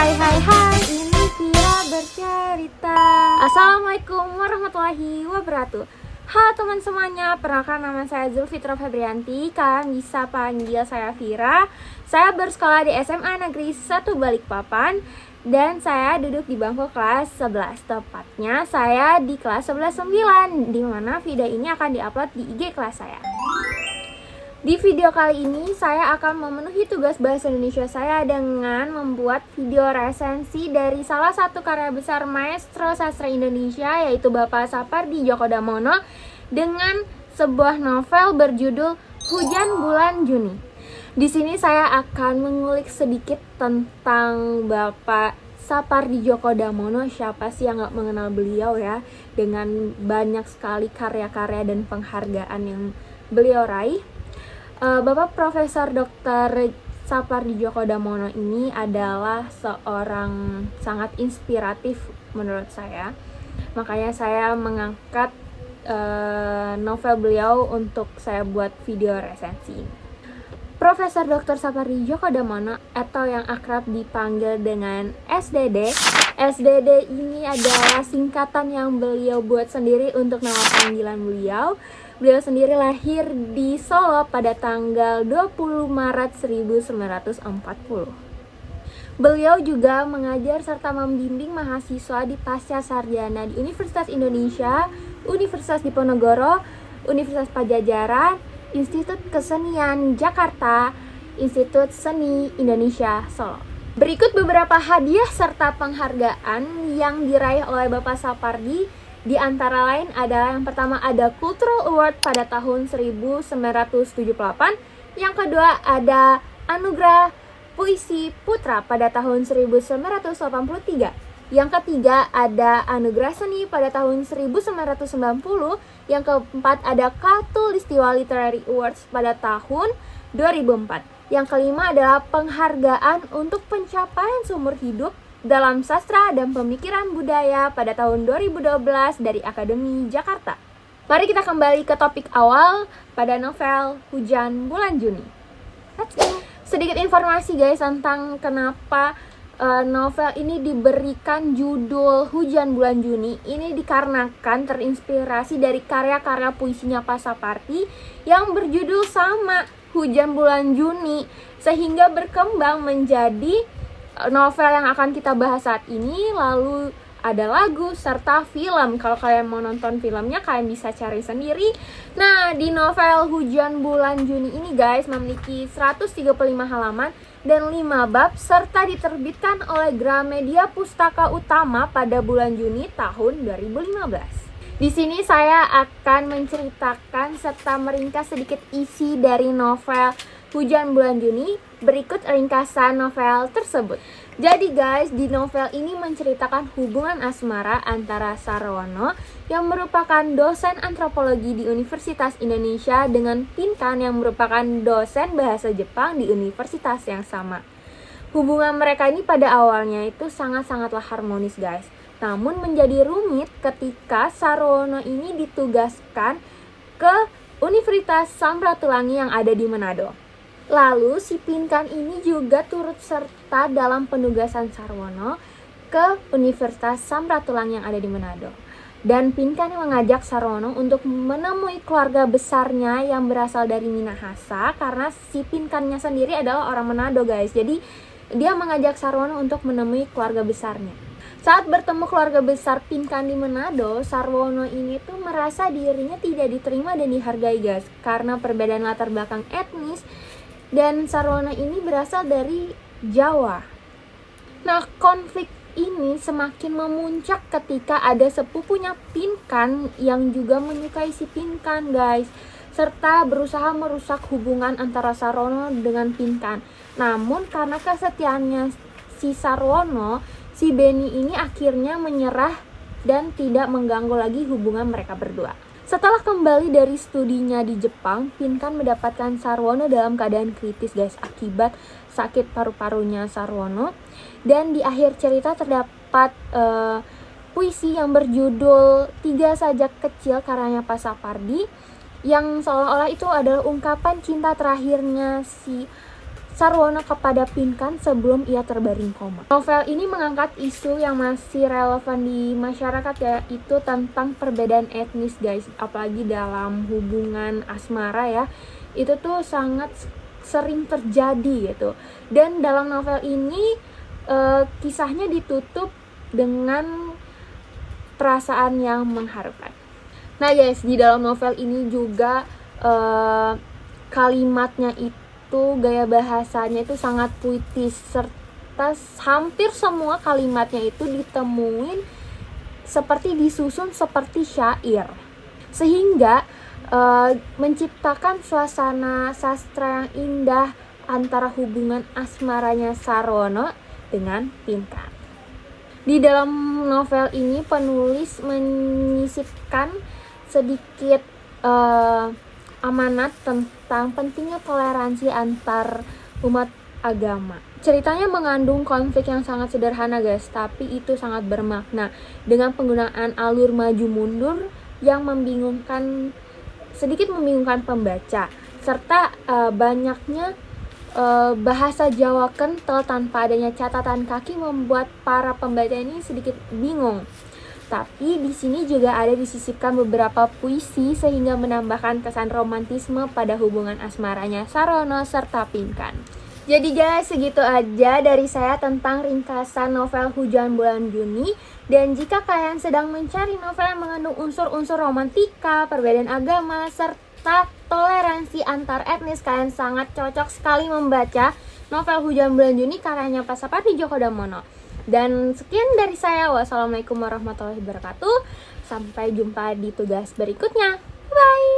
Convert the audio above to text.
Hai, ini Vira bercerita. Assalamualaikum warahmatullahi wabarakatuh. Halo teman semuanya, perkenalkan nama saya Zulfitra Febrianti. Kalian bisa panggil saya Vira. Saya bersekolah di SMA Negeri 1 Balikpapan dan saya duduk di bangku kelas 11. Tepatnya saya di kelas 11-9, di mana video ini akan diupload di IG kelas saya. Di video kali ini saya akan memenuhi tugas bahasa Indonesia saya dengan membuat video resensi dari salah satu karya besar maestro sastra Indonesia, yaitu Bapak Sapardi Djoko Damono, dengan sebuah novel berjudul Hujan Bulan Juni. Di sini saya akan mengulik sedikit tentang Bapak Sapardi Djoko Damono. Siapa sih yang gak mengenal beliau ya, dengan banyak sekali karya-karya dan penghargaan yang beliau raih. Bapak Profesor Dr. Sapardi Djoko Damono ini adalah seorang sangat inspiratif menurut saya. Makanya saya mengangkat novel beliau untuk saya buat video resensi. Profesor Dr. Sapardi Djoko Damono atau yang akrab dipanggil dengan SDD. SDD ini adalah singkatan yang beliau buat sendiri untuk nama panggilan beliau. Beliau sendiri lahir di Solo pada tanggal 20 Maret 1940. Beliau juga mengajar serta membimbing mahasiswa di pasca sarjana di Universitas Indonesia, Universitas Diponegoro, Universitas Padjadjaran, Institut Kesenian Jakarta, Institut Seni Indonesia Solo. Berikut beberapa hadiah serta penghargaan yang diraih oleh Bapak Sapardi. Di antara lain adalah yang pertama ada Cultural Award pada tahun 1978, yang kedua ada Anugerah Puisi Putra pada tahun 1983, yang ketiga ada Anugerah Seni pada tahun 1990, yang keempat ada Khatulistiwa Literary Awards pada tahun 2004, yang kelima adalah penghargaan untuk pencapaian seumur hidup dalam sastra dan pemikiran budaya pada tahun 2012 dari Akademi Jakarta. Mari kita kembali ke topik awal pada novel Hujan Bulan Juni. Let's go. Sedikit informasi guys tentang kenapa novel ini diberikan judul Hujan Bulan Juni. Ini dikarenakan terinspirasi dari karya-karya puisinya Pak Sapardi yang berjudul sama, Hujan Bulan Juni, sehingga berkembang menjadi novel yang akan kita bahas saat ini. Lalu ada lagu serta film. Kalau kalian mau nonton filmnya, kalian bisa cari sendiri. Nah, di novel Hujan Bulan Juni ini guys memiliki 135 halaman dan 5 bab, serta diterbitkan oleh Gramedia Pustaka Utama pada bulan Juni tahun 2015. Di sini saya akan menceritakan serta meringkas sedikit isi dari novel Hujan Bulan Juni. Berikut ringkasan novel tersebut. Jadi guys, di novel ini menceritakan hubungan asmara antara Sarwono yang merupakan dosen antropologi di Universitas Indonesia dengan Pinkan yang merupakan dosen bahasa Jepang di universitas yang sama. Hubungan mereka ini pada awalnya itu sangat-sangatlah harmonis guys. Namun menjadi rumit ketika Sarwono ini ditugaskan ke Universitas Samratulangi yang ada di Manado. Lalu si Pinkan ini juga turut serta dalam penugasan Sarwono ke Universitas Samratulangi yang ada di Manado. Dan Pinkan mengajak Sarwono untuk menemui keluarga besarnya yang berasal dari Minahasa, karena si Pinkannya sendiri adalah orang Manado guys. Jadi dia mengajak Sarwono untuk menemui keluarga besarnya. Saat bertemu keluarga besar Pinkan di Manado, Sarwono ini tuh merasa dirinya tidak diterima dan dihargai guys, karena perbedaan latar belakang etnis. Dan Sarwono ini berasal dari Jawa. Nah, konflik ini semakin memuncak ketika ada sepupunya Pinkan yang juga menyukai si Pinkan guys, serta berusaha merusak hubungan antara Sarwono dengan Pinkan. Namun karena kesetiaannya si Sarwono, si Beni ini akhirnya menyerah dan tidak mengganggu lagi hubungan mereka berdua. Setelah kembali dari studinya di Jepang, Pinkan mendapatkan Sarwono dalam keadaan kritis guys akibat sakit paru-parunya Sarwono. Dan di akhir cerita terdapat puisi yang berjudul Tiga Sajak Kecil karyanya Pak Sapardi, yang seolah-olah itu adalah ungkapan cinta terakhirnya si Sarwono kepada Pinkan sebelum ia terbaring koma. Novel ini mengangkat isu yang masih relevan di masyarakat, yaitu tentang perbedaan etnis guys, apalagi dalam hubungan asmara ya, itu tuh sangat sering terjadi gitu. Dan dalam novel ini kisahnya ditutup dengan perasaan yang mengharukan. Nah guys, di dalam novel ini juga kalimatnya itu, gaya bahasanya itu sangat puitis, serta hampir semua kalimatnya itu ditemuin seperti disusun seperti syair, sehingga menciptakan suasana sastra yang indah antara hubungan asmaranya Sarwono dengan Pinkan. Di dalam novel ini penulis menyisipkan sedikit amanat tentang pentingnya toleransi antar umat agama. Ceritanya mengandung konflik yang sangat sederhana guys, tapi itu sangat bermakna dengan penggunaan alur maju mundur yang sedikit membingungkan pembaca, serta banyaknya bahasa Jawa kental tanpa adanya catatan kaki membuat para pembaca ini sedikit bingung. Tapi di sini juga ada disisipkan beberapa puisi sehingga menambahkan kesan romantisme pada hubungan asmaranya Sarwono serta Pinkan. Jadi guys, segitu aja dari saya tentang ringkasan novel Hujan Bulan Juni. Dan jika kalian sedang mencari novel yang mengandung unsur-unsur romantika, perbedaan agama, serta toleransi antar etnis, kalian sangat cocok sekali membaca novel Hujan Bulan Juni karyanya Pak Sapardi Djoko Damono. Dan sekian dari saya. Wassalamualaikum warahmatullahi wabarakatuh. Sampai jumpa di tugas berikutnya. Bye!